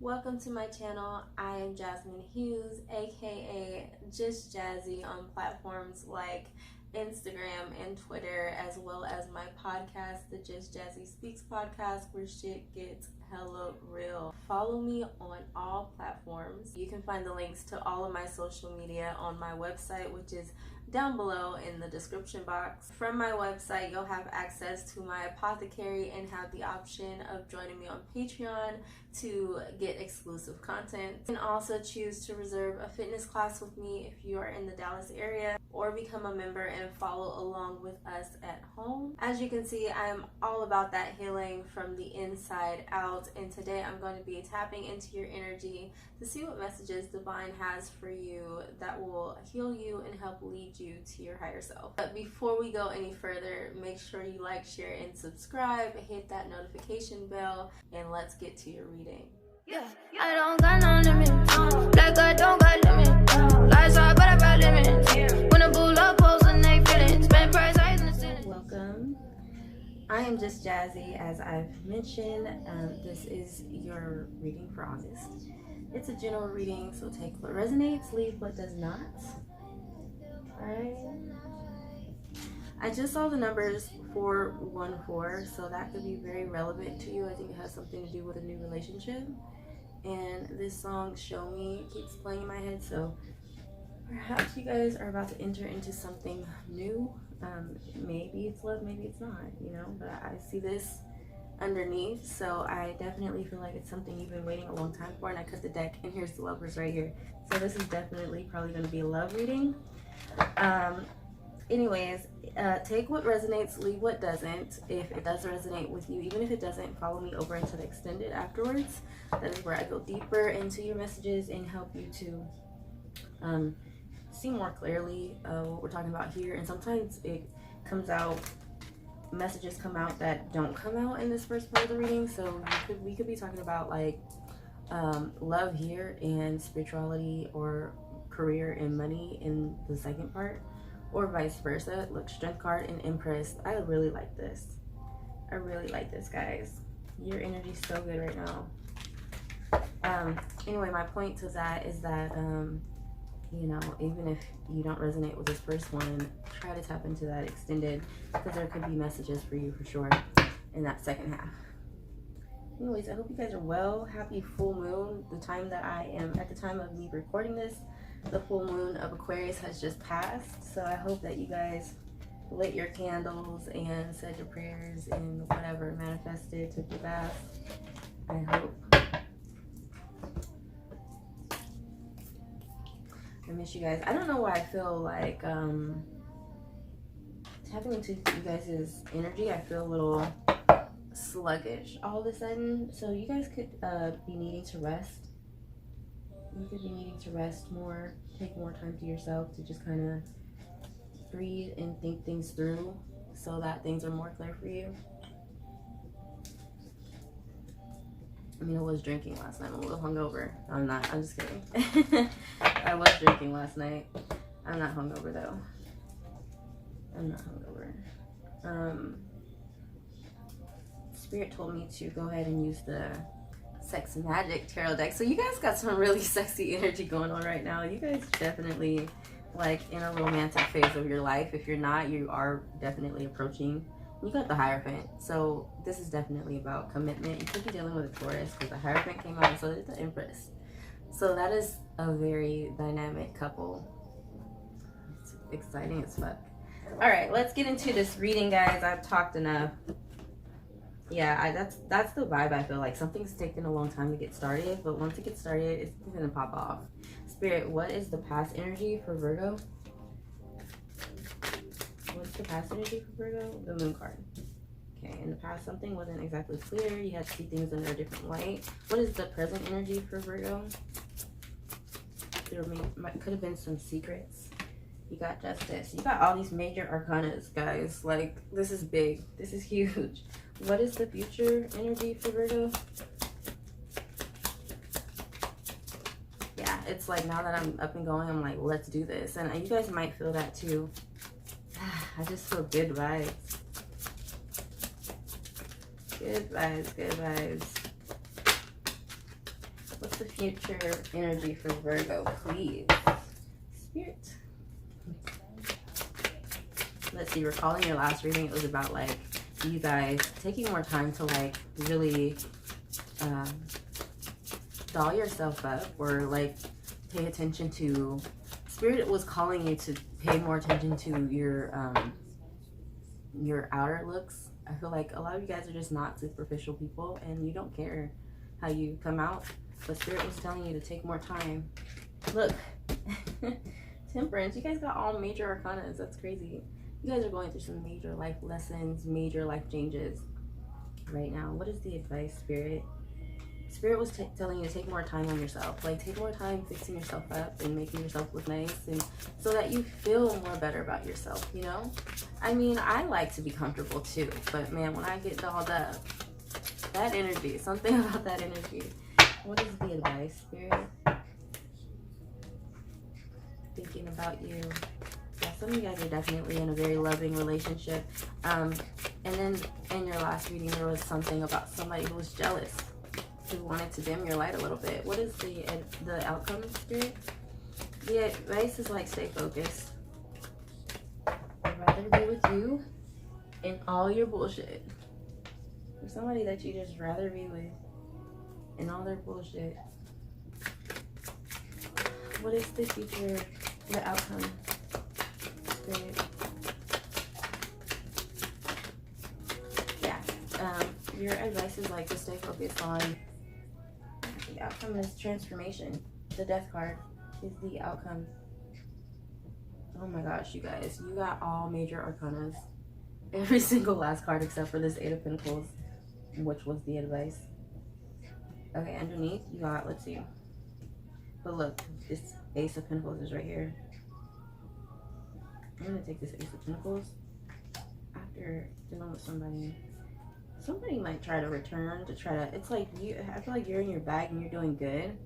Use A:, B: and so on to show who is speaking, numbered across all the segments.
A: Welcome to my channel. I am Jasmine Hughes, aka Just Jazzy, on platforms like Instagram and Twitter, as well as my podcast, the Just Jazzy Speaks podcast, where shit gets hella real. Follow me on all platforms. You can find the links to all of my social media on my website, which is down below in the description box. From my website, you'll have access to my apothecary and have the option of joining me on Patreon to get exclusive content. You can also choose to reserve a fitness class with me if you are in the Dallas area, or become a member and follow along with us at home. As you can see, I am all about that healing from the inside out, and today I'm going to be tapping into your energy to see what messages Divine has for you that will heal you and help lead you to your higher self. But before we go any further, make sure you like, share, and subscribe. Hit that notification bell, and let's get to your reading.
B: Yeah, I don't got no limit. Like I don't got limit. Lies are, but I got limits. When I pull up, pose and they feeling. Spend price, I in the ceiling.
A: Welcome. I am Just Jazzy, as I've mentioned. This is your reading for August. It's a general reading, so take what resonates, leave what does not. Alright. I just saw the numbers 414, so that could be very relevant to you. I think it has something to do with a new relationship. And this song, Show Me, keeps playing in my head, so perhaps you guys are about to enter into something new. Maybe it's love, maybe it's not, but I see this underneath, so I definitely feel like it's something you've been waiting a long time for. And I cut the deck, and here's the Lovers right here, so this is definitely probably going to be a love reading. Anyways, take what resonates, leave what doesn't. If it does resonate with you, even if it doesn't, follow me over into the extended afterwards. That is where I go deeper into your messages and help you to see more clearly what we're talking about here. And sometimes it comes out, messages come out that don't come out in this first part of the reading. So we could be talking about like love here and spirituality or career and money in the second part, or vice versa. Look, Strength card and Empress. I really like this. I really like this, guys. Your energy's so good right now. Anyway, my point to that is that even if you don't resonate with this first one, try to tap into that extended, because there could be messages for you for sure in that second half. Anyways, I hope you guys are well. Happy full moon. The time that I am at the time of me recording this, the full moon of Aquarius has just passed. So I hope that you guys lit your candles and said your prayers and whatever, manifested, took your bath. I hope. I miss you guys. I don't know why I feel like tapping into you guys' energy, I feel a little sluggish all of a sudden. So you guys could be needing to rest. You could be needing to rest more, take more time to yourself to just kind of breathe and think things through so that things are more clear for you. I mean, I was drinking last night. I'm a little hungover. I'm not. I'm just kidding. I was drinking last night. I'm not hungover, though. I'm not hungover. Spirit told me to go ahead and use the Sex and Magic tarot deck. So you guys got some really sexy energy going on right now. You guys definitely like in a romantic phase of your life. If you're not, you are definitely approaching. You got the Hierophant, so this is definitely about commitment. You could be dealing with a Taurus because the Hierophant came out, and so did the Empress. So that is a very dynamic couple. It's exciting as fuck. All right, let's get into this reading, guys. I've talked enough. Yeah, that's the vibe. I feel like something's taken a long time to get started, but once it gets started, it's gonna pop off. Spirit, what is the past energy for Virgo? What's the past energy for Virgo? The Moon card. Okay, in the past, something wasn't exactly clear. You had to see things under a different light. What is the present energy for Virgo? There could have been some secrets. You got Justice. You got all these major arcanas, guys. Like, this is big. This is huge. What is the future energy for Virgo? Yeah, it's like now that I'm up and going, I'm like, let's do this. And you guys might feel that too. I just feel good vibes. Good vibes, good vibes.
C: What's the future energy for Virgo, please? Spirit. Let's see, recalling your last reading, it was about like you guys taking more time to like really doll yourself up, or like pay attention to, Spirit was calling you to pay more attention to your outer looks. I feel like a lot of you guys are just not superficial people and you don't care how you come out, but Spirit was telling you to take more time. Look, Temperance, you guys got all major arcanas. That's crazy. You guys are going through some major life lessons, major life changes right now. What is the advice, Spirit? Spirit was telling you to take more time on yourself. Like, take more time fixing yourself up and making yourself look nice, and so that you feel more better about yourself, you know? I mean, I like to be comfortable too, but man, when I get dolled up, that energy, something about that energy. What is the advice, Spirit? Thinking about you. Yeah, some of you guys are definitely in a very loving relationship. And then in your last reading, there was something about somebody who was jealous, who wanted to dim your light a little bit. What is the outcome, Spirit? The advice is like, stay focused. I'd rather be with you in all your bullshit. There's somebody that you just rather be with in all their bullshit. What is the future, the outcome, Spirit? Yeah, your advice is like to stay focused on, the outcome is transformation. The Death card is the outcome. Oh my gosh, you guys, you got all major arcanas. Every single last card except for this Eight of Pentacles, which was the advice. Okay, underneath you got, let's see. But look, this Ace of Pentacles is right here. I'm gonna take this Ace of Pentacles. After dealing with somebody might try to return to try to, it's like you, I feel like you're in your bag and you're doing good.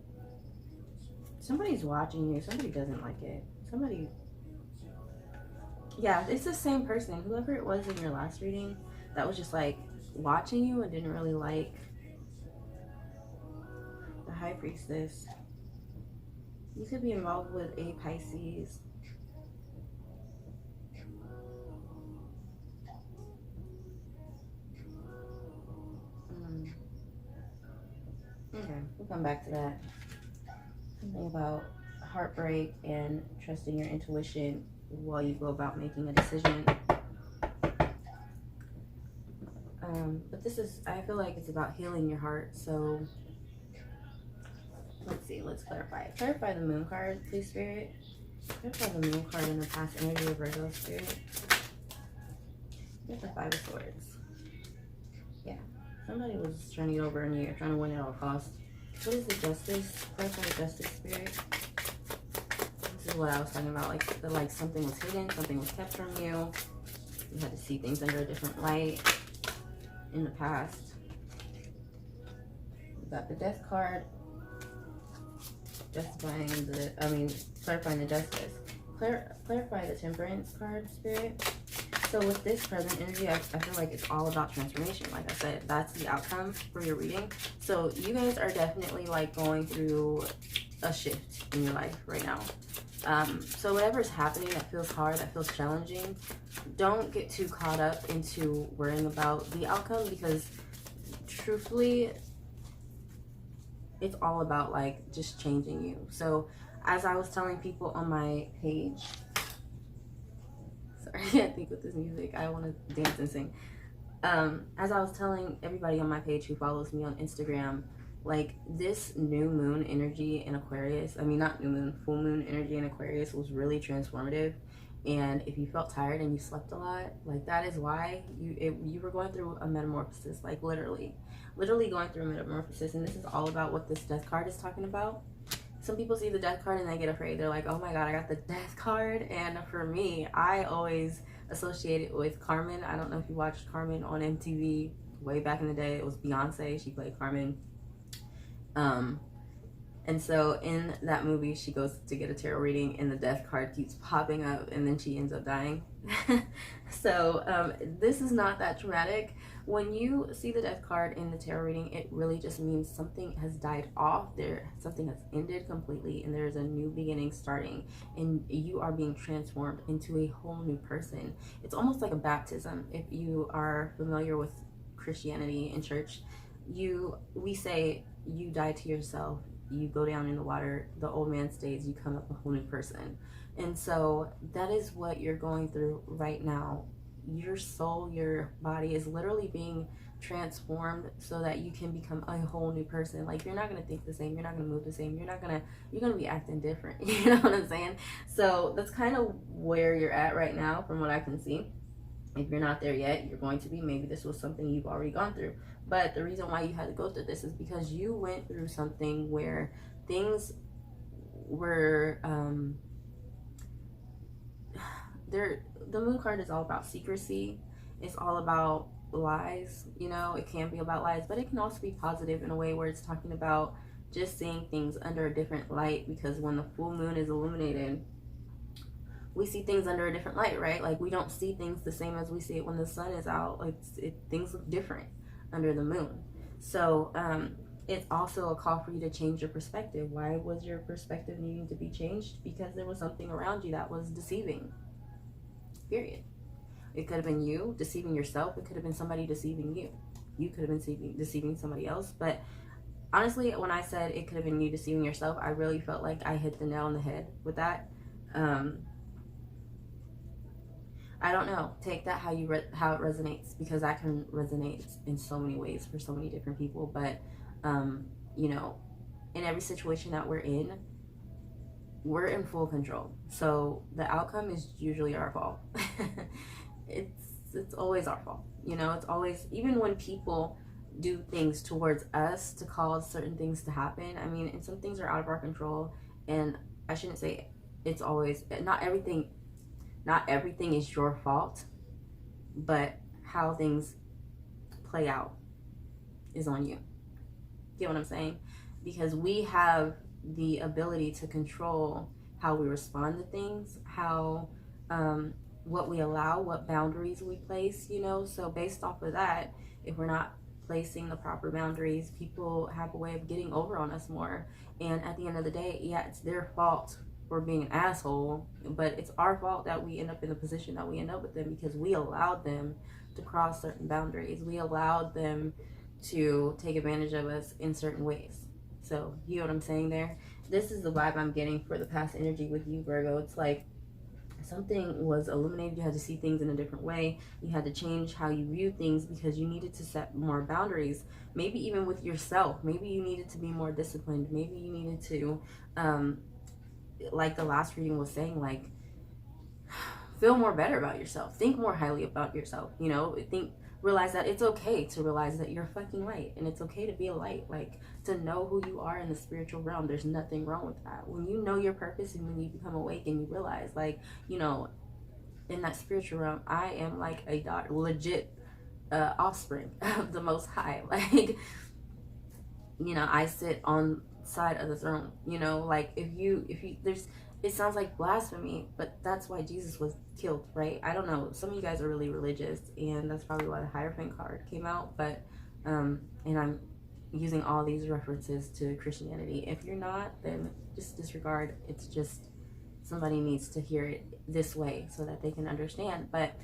C: Somebody's watching you, somebody doesn't like it. Somebody, yeah, it's the same person. Whoever it was in your last reading that was just like watching you and didn't really like the High Priestess. You could be involved with a Pisces. Okay, we'll come back to that. Something about heartbreak and trusting your intuition while you go about making a decision. But this is, I feel like it's about healing your heart. So let's see, let's clarify it. Clarify the Moon card, please, Spirit. Clarify the Moon card in the past energy of Virgo, Spirit. Get the Five of Swords. Yeah, somebody was trying to get over on you, trying to win at all costs. What is the Justice? Clarify the Justice, Spirit. This is what I was talking about, like something was hidden, something was kept from you. You had to see things under a different light in the past. You got the Death card. Justifying the, clarifying the Justice. Clarify the Temperance card, Spirit. So with this present energy, I feel like it's all about transformation. Like I said, that's the outcome for your reading. So you guys are definitely like going through a shift in your life right now. So whatever's happening that feels hard, that feels challenging, don't get too caught up into worrying about the outcome, because truthfully, it's all about like just changing you. So as I was telling people on my page, sorry, I can't think with this music, I want to dance and sing. As I was telling everybody on my page who follows me on Instagram, like this new moon energy in Aquarius, not new moon, full moon energy in Aquarius was really transformative. And if you felt tired and you slept a lot, like that is why you were going through a metamorphosis, like literally going through a metamorphosis. And this is all about what this Death card is talking about. Some people see the Death card and they get afraid. They're like, oh my God, I got the Death card. And for me, I always associate it with Carmen. I don't know if you watched Carmen on MTV way back in the day. It was Beyonce. She played Carmen. And so in that movie, she goes to get a tarot reading and the death card keeps popping up and then she ends up dying. So this is not that traumatic. When you see the death card in the tarot reading, it really just means something has died off there, something has ended completely, and there's a new beginning starting, and you are being transformed into a whole new person. It's almost like a baptism. If you are familiar with Christianity and church, we say you die to yourself, you go down in the water, the old man stays, you come up a whole new person. And so that is what you're going through right now. Your soul, your body is literally being transformed so that you can become a whole new person. Like, you're not going to think the same, you're not going to move the same, you're going to be acting different. You know what I'm saying? So that's kind of where you're at right now from what I can see. If you're not there yet, you're going to be. Maybe this was something you've already gone through. But the reason why you had to go through this is because you went through something where things were the moon card is all about secrecy. It's all about lies. You know, it can be about lies, but it can also be positive in a way where it's talking about just seeing things under a different light, because when the full moon is illuminated, we see things under a different light, right? Like, we don't see things the same as we see it when the sun is out. Like, things look different under the moon. So it's also a call for you to change your perspective. Why was your perspective needing to be changed? Because there was something around you that was deceiving. Period. It could have been you deceiving yourself. It could have been somebody deceiving you. You could have been deceiving somebody else. But honestly, when I said it could have been you deceiving yourself, I really felt like I hit the nail on the head with that. I don't know. Take that how how it resonates, because that can resonate in so many ways for so many different people. But you know, in every situation that we're in full control. So the outcome is usually our fault. It's always our fault. You know, it's always, even when people do things towards us to cause certain things to happen. I mean, and some things are out of our control, and I shouldn't say it's always, not everything is your fault, but how things play out is on you. Get what I'm saying? Because we have the ability to control how we respond to things, how what we allow, what boundaries we place, you know. So based off of that, if we're not placing the proper boundaries, people have a way of getting over on us more. And at the end of the day, yeah, it's their fault for being an asshole, but it's our fault that we end up in the position that we end up with them, because we allowed them to cross certain boundaries. We allowed them to take advantage of us in certain ways. So, you know what I'm saying there? This is the vibe I'm getting for the past energy with you, Virgo. It's like something was illuminated. You had to see things in a different way. You had to change how you view things because you needed to set more boundaries. Maybe even with yourself. Maybe you needed to be more disciplined. Maybe you needed to, like the last reading was saying, like, feel more better about yourself. Think more highly about yourself. You know, realize that it's okay to realize that you're fucking light, and it's okay to be a light. Like, to know who you are in the spiritual realm, there's nothing wrong with that. When you know your purpose and when you become awake and you realize, like, you know, in that spiritual realm, I am like a legit offspring of the Most High. Like, you know, I sit on side of the throne. You know, like, if you there's, it sounds like blasphemy, but that's why Jesus was killed, right? I don't know. Some of you guys are really religious, and that's probably why the Hierophant card came out. But and I'm using all these references to Christianity. If you're not, then just disregard. It's just somebody needs to hear it this way so that they can understand. But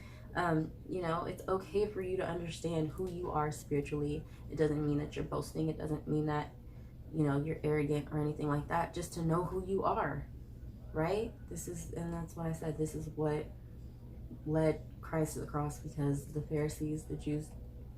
C: you know, it's okay for you to understand who you are spiritually. It doesn't mean that you're boasting. It doesn't mean that, you know, you're arrogant or anything like that. Just to know who you are, right? And that's why I said this is what led Christ to the cross, because the Pharisees, the Jews,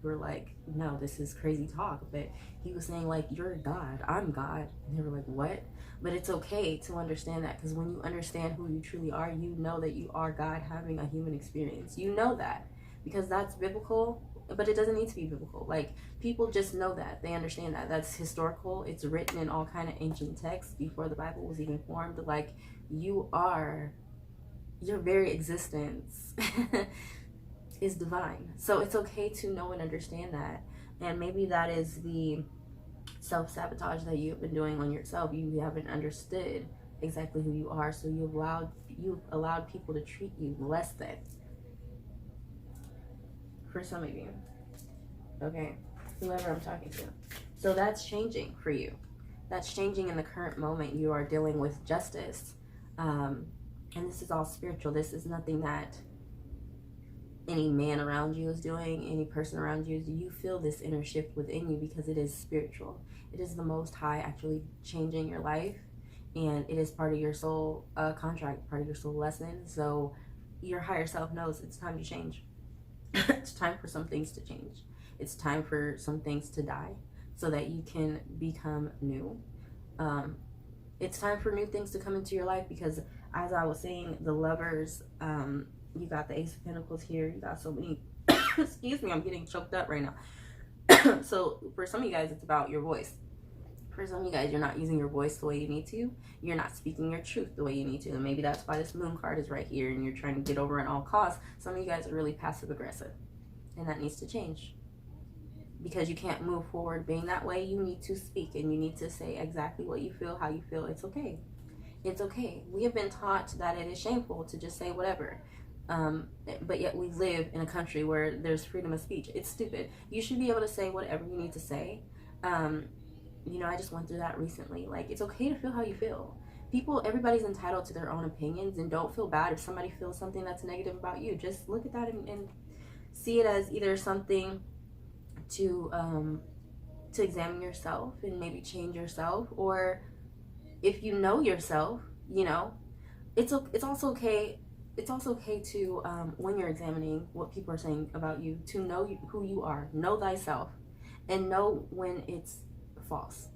C: were like, no, this is crazy talk. But he was saying, like, you're God, I'm God. And they were like, what? But it's okay to understand that, because when you understand who you truly are, you know that you are God having a human experience. You know that, because that's biblical, but it doesn't need to be biblical. Like, people just know that. They understand that. That's historical. It's written in all kind of ancient texts before the Bible was even formed. Like, your very existence is divine. So it's okay to know and understand that. And maybe that is the self-sabotage that you've been doing on yourself. You haven't understood exactly who you are, so you've allowed people to treat you less than. For some of you, okay, whoever I'm talking to. So that's changing for you. That's changing in the current moment. You are dealing with justice, and this is all spiritual. This is nothing that any man around you is doing, any person around you. You feel this inner shift within you because it is spiritual. It is the Most High actually changing your life, and it is part of your soul contract, part of your soul lesson. So your higher self knows it's time to change. It's time for some things to change. It's time for some things to die so that you can become new. It's time for new things to come into your life because, as I was saying, the Lovers, you got the Ace of Pentacles here. You got so many, excuse me, I'm getting choked up right now. So for some of you guys, it's about your voice. For some of you guys, you're not using your voice the way you need to. You're not speaking your truth the way you need to. And maybe that's why this Moon card is right here and you're trying to get over at all costs. Some of you guys are really passive aggressive. And that needs to change. Because you can't move forward being that way. You need to speak and you need to say exactly what you feel, how you feel. It's okay. It's okay. We have been taught that it is shameful to just say whatever. But yet we live in a country where there's freedom of speech. It's stupid. You should be able to say whatever you need to say. You know, I just went through that recently. Like, it's okay to feel how you feel. Everybody's entitled to their own opinions, and don't feel bad if somebody feels something that's negative about you. Just look at that and see it as either something to examine yourself and maybe change yourself, or if you know yourself, you know, it's also okay. It's also okay to, when you're examining what people are saying about you, to know who you are, know thyself, and know when it's false.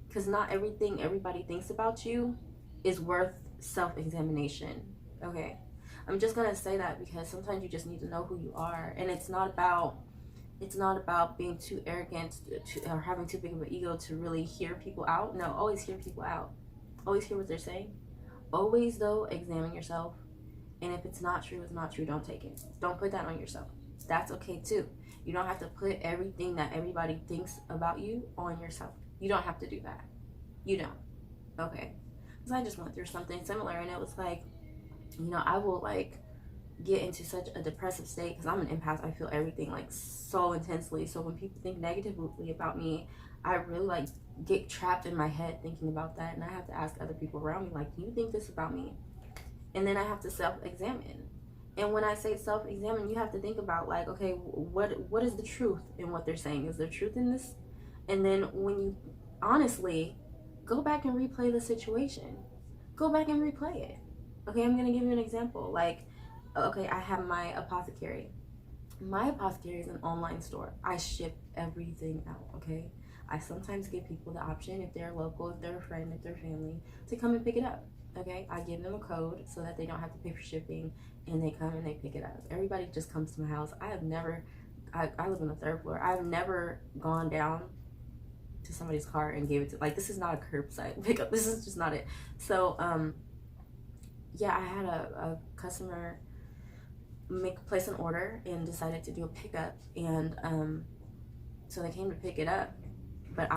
C: Because not everything everybody thinks about you is worth self-examination, okay? I'm just going to say that because sometimes you just need to know who you are, and it's not about being too arrogant or having too big of an ego to really hear people out. No, always hear people out. Always hear what they're saying. Always, though, examine yourself. And if it's not true, it's not true. Don't take it. Don't put that on yourself. That's okay, too. You don't have to put everything that everybody thinks about you on yourself. You don't have to do that. You don't. Okay? Because I just went through something similar, and it was like, you know, I will, like, get into such a depressive state because I'm an empath. I feel everything, like, so intensely. So when people think negatively about me, I really, like, get trapped in my head thinking about that, and I have to ask other people around me, like, do you think this about me? And then I have to self-examine. And when I say self-examine, you have to think about, like, okay, what is the truth in what they're saying? Is there truth in this? And then when you honestly go back and replay the situation, go back and replay it. Okay, I'm going to give you an example. Like, okay, I have my apothecary. My apothecary is an online store. I ship everything out, okay? I sometimes give people the option, if they're local, if they're a friend, if they're family, to come and pick it up. Okay, I give them a code so that they don't have to pay for shipping, and they come and they pick it up. Everybody just comes to my house. I live on the 3rd floor. I've never gone down to somebody's car and gave it to, like, this is not a curbside pickup. This is just not it. So, yeah, I had a customer place an order and decided to do a pickup, and so they came to pick it up. But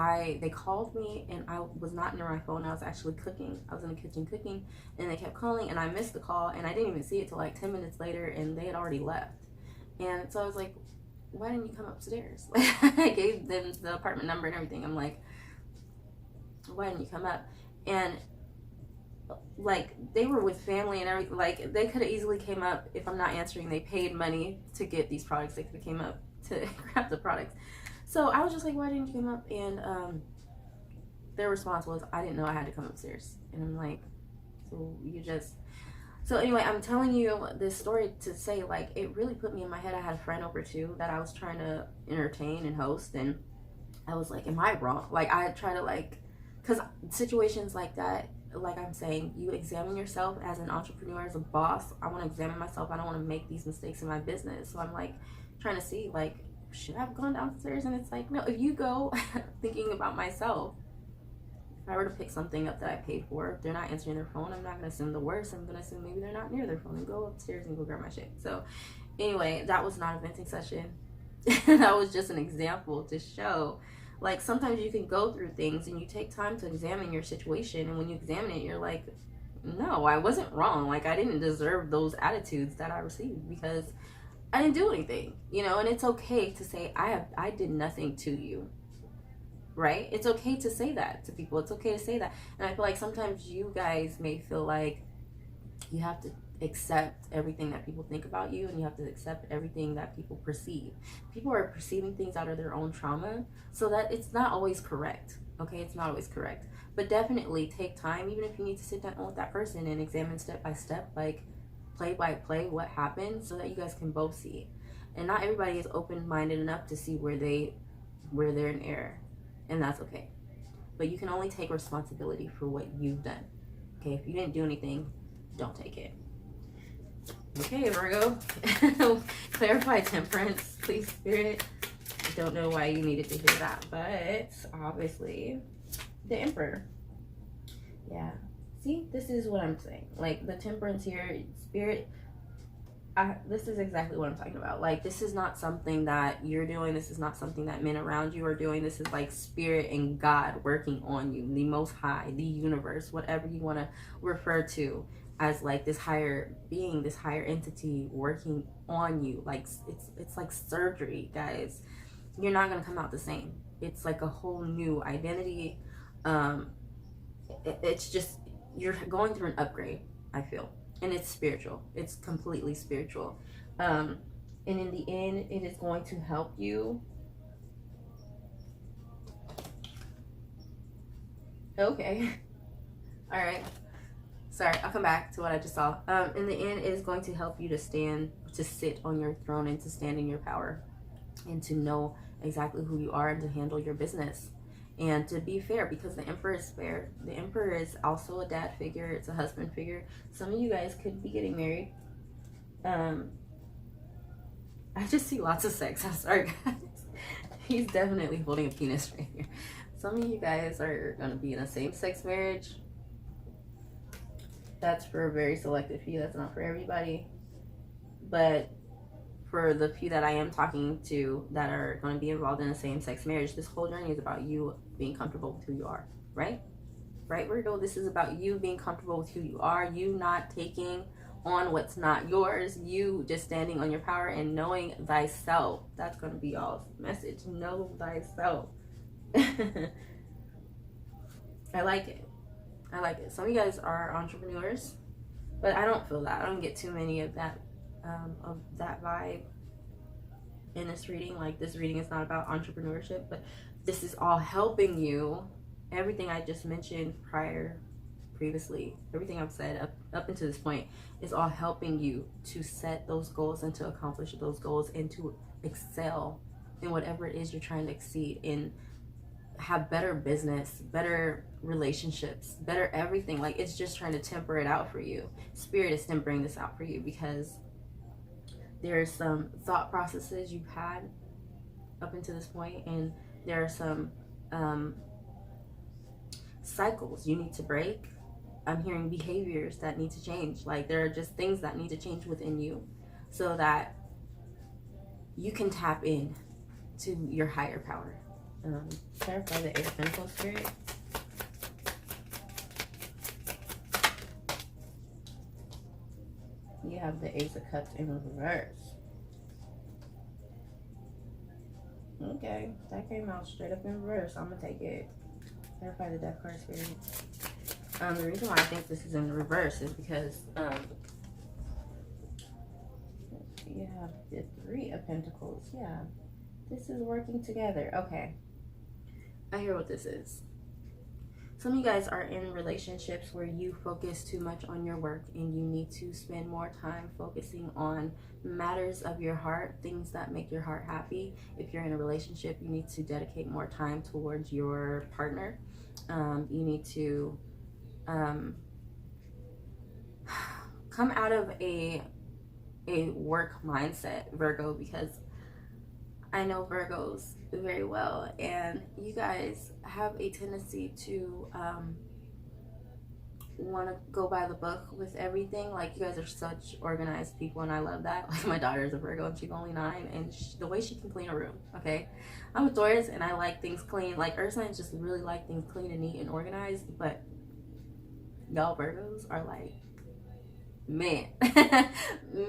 C: they called me, and I was not near my phone. I was actually cooking. I was in the kitchen cooking, and they kept calling, and I missed the call, and I didn't even see it till like 10 minutes later, and they had already left. And so I was like, why didn't you come upstairs? I gave them the apartment number and everything. I'm like, why didn't you come up? And like, they were with family and everything. Like, they could have easily came up. If I'm not answering, they paid money to get these products. They could have came up to grab the products. So I was just like, why didn't you come up? And their response was, I didn't know I had to come upstairs. And I'm like, so anyway, I'm telling you this story to say, like, it really put me in my head. I had a friend over too that I was trying to entertain and host, and I was like, am I wrong? Like, I try to, like, because situations like that, like I'm saying, you examine yourself as an entrepreneur, as a boss. I want to examine myself. I don't want to make these mistakes in my business. So I'm like trying to see, like, should I have gone downstairs? And it's like, no, if you go thinking about myself, if I were to pick something up that I paid for, if they're not answering their phone, I'm not going to assume the worst. I'm going to assume maybe they're not near their phone and go upstairs and go grab my shit. So anyway, that was not a venting session. That was just an example to show Like, sometimes you can go through things and you take time to examine your situation, and when you examine it, you're like, no, I wasn't wrong. Like, I didn't deserve those attitudes that I received because I didn't do anything, you know. And it's okay to say I did nothing to you, right? It's okay to say that to people. It's okay to say that. And I feel like sometimes you guys may feel like you have to accept everything that people think about you, and you have to accept everything that people perceive. People are perceiving things out of their own trauma, so that it's not always correct. Okay, it's not always correct. But definitely take time, even if you need to sit down with that person and examine step by step, like play by play, what happened, so that you guys can both see. And not everybody is open-minded enough to see where they're in error, and that's okay. But you can only take responsibility for what you've done. Okay, if you didn't do anything, don't take it. Okay, Virgo. Clarify temperance, please, Spirit. I don't know why you needed to hear that, but obviously the Emperor. Yeah. See, this is what I'm saying. Like, the temperance here, Spirit, this is exactly what I'm talking about. Like, this is not something that you're doing. This is not something that men around you are doing. This is like Spirit and God working on you, the Most High, the universe, whatever you want to refer to as, like, this higher being, this higher entity working on you. Like, it's like surgery, guys. You're not going to come out the same. It's like a whole new identity. It's just, you're going through an upgrade, I feel. And it's spiritual. It's completely spiritual. And in the end, it is going to help you. Okay. All right. Sorry, I'll come back to what I just saw. In the end, it is going to help you to sit on your throne, and to stand in your power, and to know exactly who you are, and to handle your business, and to be fair, because the Emperor is fair. The Emperor is also a dad figure. It's a husband figure. Some of you guys could be getting married. I just see lots of sex. I'm sorry, guys. He's definitely holding a penis right here. Some of you guys are going to be in a same-sex marriage. That's for a very selective few. That's not for everybody. But for the few that I am talking to that are going to be involved in a same-sex marriage, this whole journey is about you being comfortable with who you are, right? Right, Virgo? This is about you being comfortable with who you are, you not taking on what's not yours, you just standing on your power and knowing thyself. That's going to be y'all's message. Know thyself. I like it. I like it. Some of you guys are entrepreneurs, but I don't feel that. I don't get too many of that vibe in this reading. Like, this reading is not about entrepreneurship, but this is all helping you. Everything I just mentioned previously, everything I've said up until this point is all helping you to set those goals and to accomplish those goals and to excel in whatever it is you're trying to exceed in. Have better business, better relationships, better everything. Like, it's just trying to temper it out for you. Spirit is tempering this out for you because there's some thought processes you've had up until this point, and there are some cycles you need to break. I'm hearing behaviors that need to change. Like, there are just things that need to change within you so that you can tap in to your higher power. Clarify the Eight of Pentacles, Spirit. You have the Ace of Cups in reverse. Okay, that came out straight up in reverse. I'm gonna take it. Clarify the Death card, Spirit. The reason why I think this is in reverse is because you have the Three of Pentacles. Yeah, this is working together. Okay. I hear what this is. Some of you guys are in relationships where you focus too much on your work, and you need to spend more time focusing on matters of your heart, things that make your heart happy. If you're in a relationship, you need to dedicate more time towards your partner. You need to come out of a work mindset, Virgo, because I know Virgos very well, and you guys have a tendency to want to go by the book with everything. Like, you guys are such organized people, and I love that. Like, my daughter is a Virgo, and she's only 9, and the way she can clean a room, okay? I'm a Taurus, and I like things clean. Like, Earth signs just really like things clean and neat and organized, but y'all Virgos are like, man,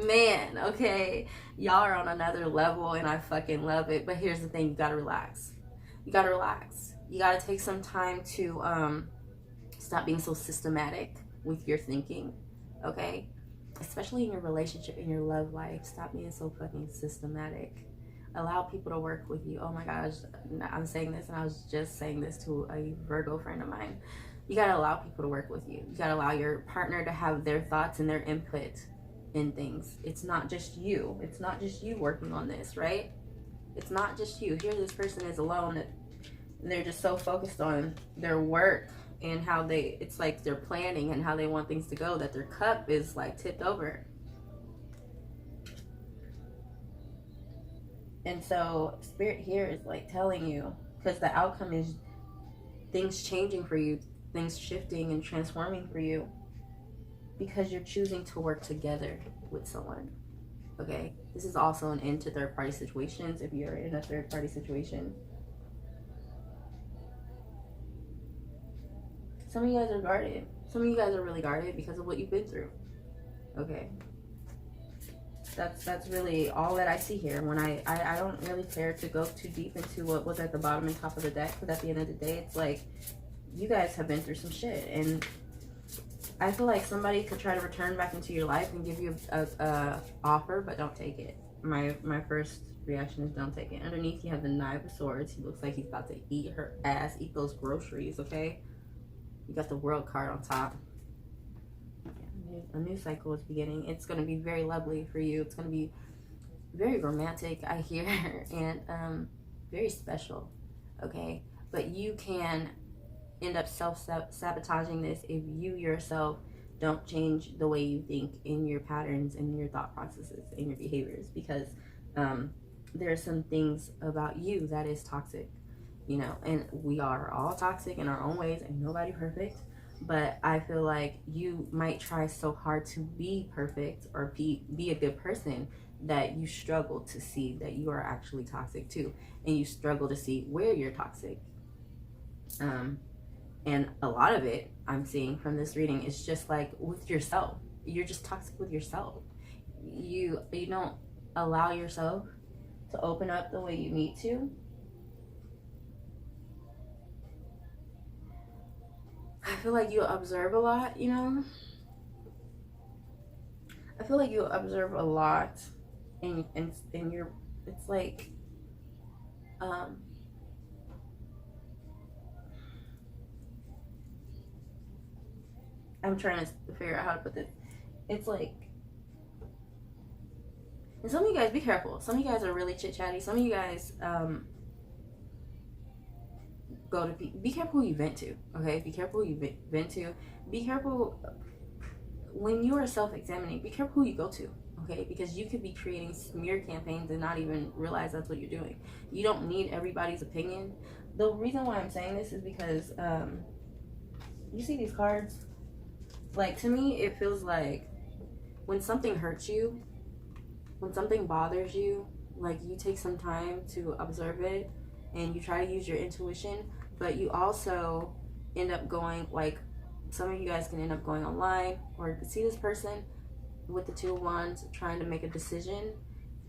C: man, okay? Y'all are on another level, and I fucking love it. But here's the thing, you gotta relax. You gotta relax. You gotta take some time to, stop being so systematic with your thinking, okay? Especially in your relationship, in your love life. Stop being so fucking systematic. Allow people to work with you. Oh my gosh, I'm saying this, and I was just saying this to a Virgo friend of mine. You gotta allow people to work with you. You gotta allow your partner to have their thoughts and their input in things. It's not just you. It's not just you working on this, right? It's not just you. Here, this person is alone, and they're just so focused on their work and how it's like they're planning and how they want things to go, that their cup is like tipped over. And so Spirit here is like telling you, because the outcome is things changing for you, things shifting and transforming for you, because you're choosing to work together with someone, okay? This is also an end to third party situations if you're in a third party situation. Some of you guys are guarded. Some of you guys are really guarded because of what you've been through. Okay. That's really all that I see here. When I don't really care to go too deep into what was at the bottom and top of the deck, because at the end of the day, it's like, you guys have been through some shit. And I feel like somebody could try to return back into your life and give you a offer, but don't take it. My first reaction is don't take it. Underneath, you have the Knight of Swords. He looks like he's about to eat her ass, eat those groceries, okay? You got the World card on top. A new cycle is beginning. It's going to be very lovely for you. It's going to be very romantic, I hear, and very special, okay? But you can end up self-sabotaging this if you yourself don't change the way you think in your patterns and your thought processes and your behaviors, because there are some things about you that is toxic. You know, and we are all toxic in our own ways, and nobody perfect. But I feel like you might try so hard to be perfect or be a good person that you struggle to see that you are actually toxic too, and you struggle to see where you're toxic. And a lot of it I'm seeing from this reading is just like with yourself. You're just toxic with yourself. You don't allow yourself to open up the way you need to. I feel like you observe a lot, you know? I feel like you observe a lot, and you're, it's like, I'm trying to figure out how to put this. It's like, and some of you guys, be careful. Some of you guys are really chit-chatty. Some of you guys, be careful who you vent to, okay? Be careful who you vent to. Be careful when you are self-examining. Be careful who you go to, okay? Because you could be creating smear campaigns and not even realize that's what you're doing. You don't need everybody's opinion. The reason why I'm saying this is because you see these cards? Like, to me, it feels like when something hurts you, when something bothers you, like, you take some time to observe it and you try to use your intuition, but you also end up going, like, some of you guys can end up going online or see this person with the Two of Wands trying to make a decision,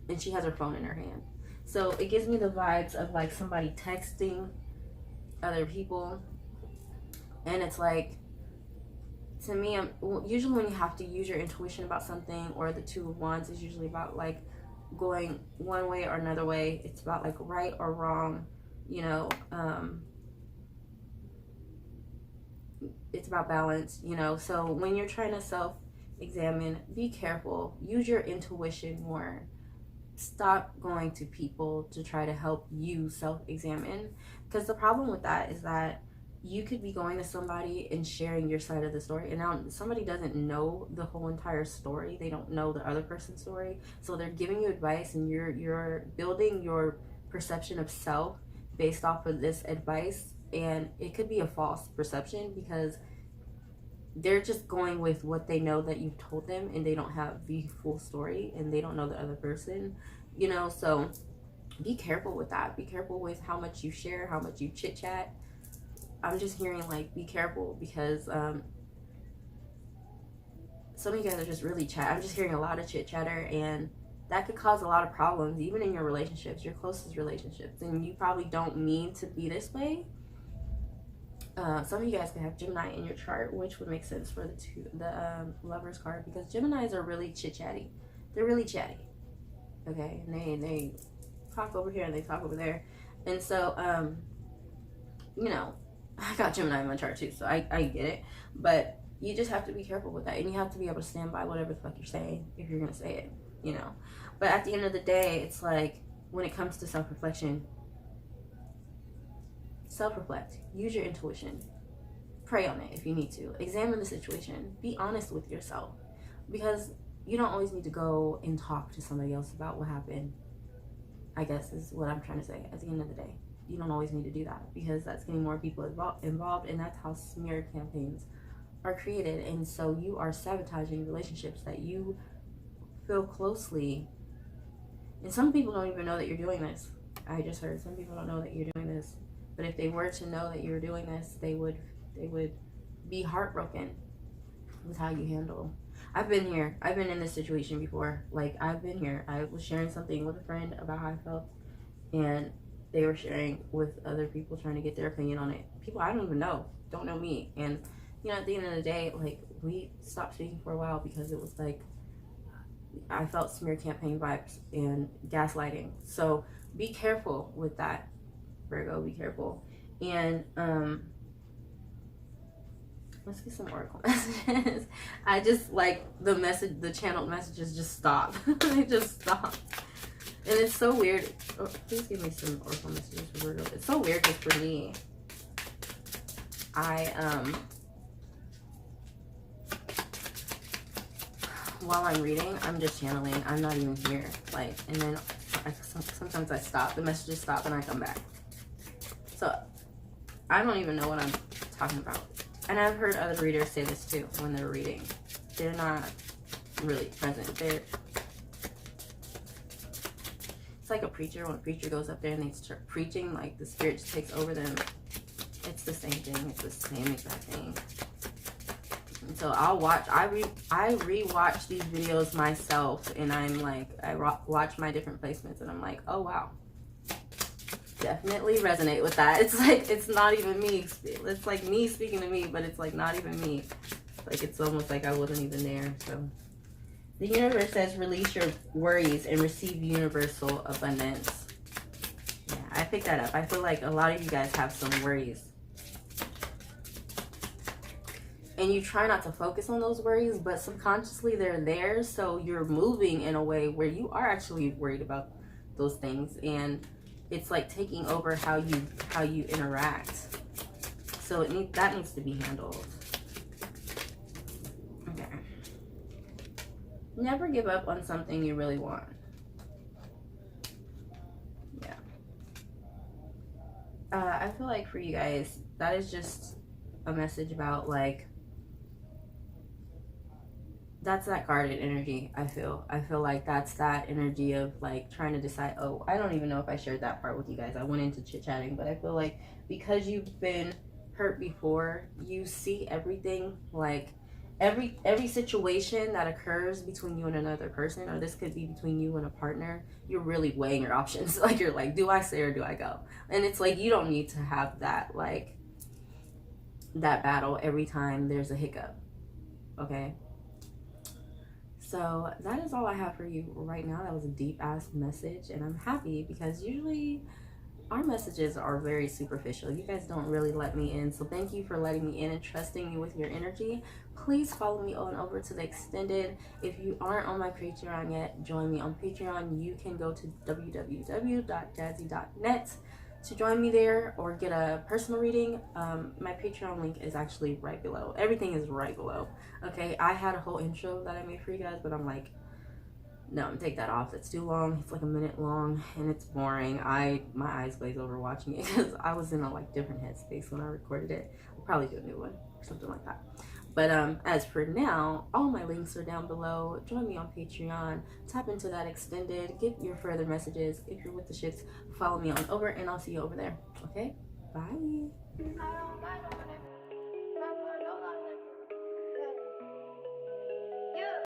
C: and she has her phone in her hand. So it gives me the vibes of like somebody texting other people, and it's like, to me, usually when you have to use your intuition about something, or the Two of Wands is usually about like going one way or another way. It's about like right or wrong, you know. It's about balance, you know. So when you're trying to self-examine, be careful. Use your intuition more. Stop going to people to try to help you self-examine, because the problem with that is that you could be going to somebody and sharing your side of the story, and now somebody doesn't know the whole entire story. They don't know the other person's story, so they're giving you advice, and you're building your perception of self based off of this advice, and it could be a false perception because they're just going with what they know that you've told them, and they don't have the full story, and they don't know the other person, you know. So be careful with that. Be careful with how much you share, how much you chit chat. I'm just hearing like be careful, because some of you guys are just really chat. I'm just hearing a lot of chit chatter, and that could cause a lot of problems, even in your relationships, your closest relationships. And you probably don't mean to be this way. Some of you guys could have Gemini in your chart, which would make sense for the Lovers card, because Geminis are really chit chatty. They're really chatty. Okay, and they talk over here and they talk over there, and so you know, I got Gemini in my chart too, so I get it, but you just have to be careful with that, and you have to be able to stand by whatever the fuck you're saying if you're gonna say it, you know. But at the end of the day, it's like, when it comes to self-reflection, self-reflect, use your intuition, pray on it if you need to, examine the situation, be honest with yourself, because you don't always need to go and talk to somebody else about what happened, I guess is what I'm trying to say. At the end of the day, you don't always need to do that, because that's getting more people involved, and that's how smear campaigns are created. And so you are sabotaging relationships that you feel closely, and some people don't even know that you're doing this. I just heard some people don't know that you're doing this, but if they were to know that you're doing this, they would be heartbroken with how you handle. I've been here. I've been in this situation before. Like, I've been here. I was sharing something with a friend about how I felt, and they were sharing with other people, trying to get their opinion on it. People I don't even know, don't know me. And, you know, at the end of the day, like, we stopped speaking for a while, because it was like, I felt smear campaign vibes and gaslighting. So be careful with that, Virgo. Be careful. And let's get some oracle messages. I just like the channeled messages just stop. They just stop. And it's so weird. Oh, please give me some oracle messages for Virgo. It's so weird, because for me, while I'm reading, I'm just channeling. I'm not even here. Like, and then sometimes I stop. The messages stop and I come back. So I don't even know what I'm talking about. And I've heard other readers say this too when they're reading. They're not really present. It's like a preacher. When a preacher goes up there and they start preaching, like the spirit just takes over them. It's the same thing. It's the same exact thing. And so I rewatch these videos myself, and I'm like, I watch my different placements, and I'm like, oh wow, definitely resonate with that. It's like, it's not even me. It's like me speaking to me, but it's like not even me. Like, it's almost like I wasn't even there. So the universe says, release your worries and receive universal abundance. Yeah, I picked that up. I feel like a lot of you guys have some worries, and you try not to focus on those worries, but subconsciously they're there. So you're moving in a way where you are actually worried about those things, and it's like taking over how you interact. So that needs to be handled. Okay. Never give up on something you really want. Yeah. I feel like for you guys, that is just a message about, like, that's that guarded energy. I feel like that's that energy of like trying to decide. Oh, I don't even know if I shared that part with you guys. I went into chit-chatting, but I feel like because you've been hurt before, you see everything, like every situation that occurs between you and another person, or this could be between you and a partner, you're really weighing your options. Like, you're like, do I stay or do I go? And it's like, you don't need to have that, like, that battle every time there's a hiccup. Okay? So that is all I have for you right now. That was a deep ass message, and I'm happy because usually our messages are very superficial. You guys don't really let me in. So thank you for letting me in and trusting me with your energy. Please follow me on over to the extended. If you aren't on my Patreon yet, join me on Patreon. You can go to www.jazzy.net to join me there or get a personal reading. My Patreon link is actually right below. Everything is right below. Okay, I had a whole intro that I made for you guys, but I'm like, no, I'm gonna take that off. It's too long. It's like a minute long and it's boring. My eyes glaze over watching it because I was in a like different headspace when I recorded it. I'll probably do a new one or something like that. But as for now, all my links are down below. Join me on Patreon. Tap into that extended. Get your further messages. If you're with the shits, follow me on over, and I'll see you over there. Okay? Bye.